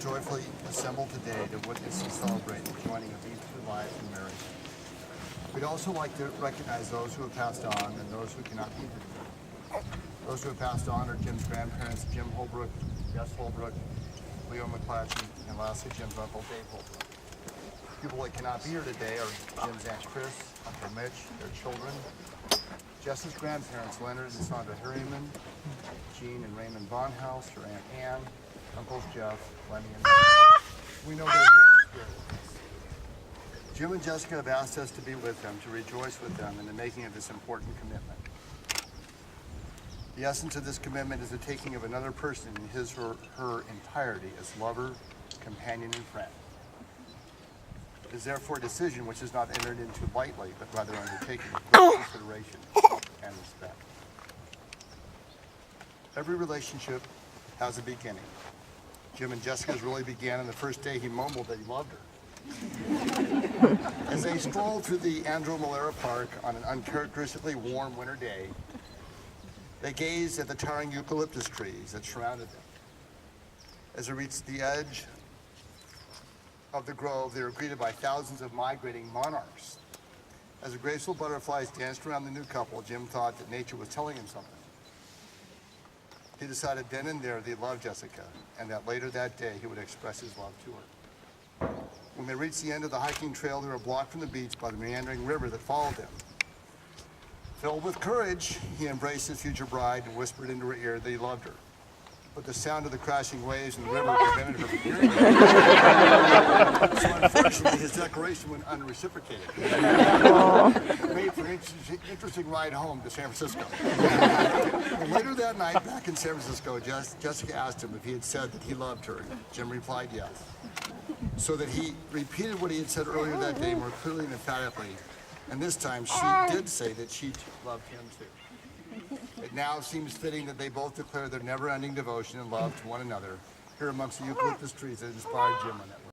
joyfully assembled today to witness and celebrate the joining of these two lives in marriage. We'd also like to recognize those who have passed on and those who cannot be here. Those who have passed on are Jim's grandparents, Jim Holbrook, Jess Holbrook, Leo McClatchy, and lastly, Jim's uncle, Dave Holbrook. People that cannot be here today are Jim's Aunt Chris, Uncle Mitch, their children, Jess's grandparents, Leonard and Sandra Harriman, Jean and Raymond Bonhouse, her Aunt Ann, Uncles Jeff, Lenny, and Matt. We know they're here in spirit with us. Jim and Jessica have asked us to be with them, to rejoice with them in the making of this important commitment. The essence of this commitment is the taking of another person in his or her entirety as lover, companion, and friend. It is therefore a decision which is not entered into lightly, but rather undertaken with great consideration and respect. Every relationship has a beginning. Jim and Jessica's really began on the first day he mumbled that he loved her. As they strolled through the Andrew Malera Park on an uncharacteristically warm winter day, they gazed at the towering eucalyptus trees that surrounded them. As they reached the edge of the grove, they were greeted by thousands of migrating monarchs. As the graceful butterflies danced around the new couple, Jim thought that nature was telling him something. He decided then and there that he loved Jessica, and that later that day he would express his love to her. When they reached the end of the hiking trail, they were blocked from the beach by the meandering river that followed them. Filled with courage, he embraced his future bride and whispered into her ear that he loved her. But the sound of the crashing waves in the river prevented her from hearing it. So unfortunately, his declaration went unreciprocated. It made for an interesting ride home to San Francisco. And later that night, back in San Francisco, Jessica asked him if he had said that he loved her. Jim replied yes. So that he repeated what he had said earlier that day more clearly and emphatically. And this time, she did say that she loved him too. It now seems fitting that they both declare their never-ending devotion and love to one another here amongst the eucalyptus trees that inspired Jim on that.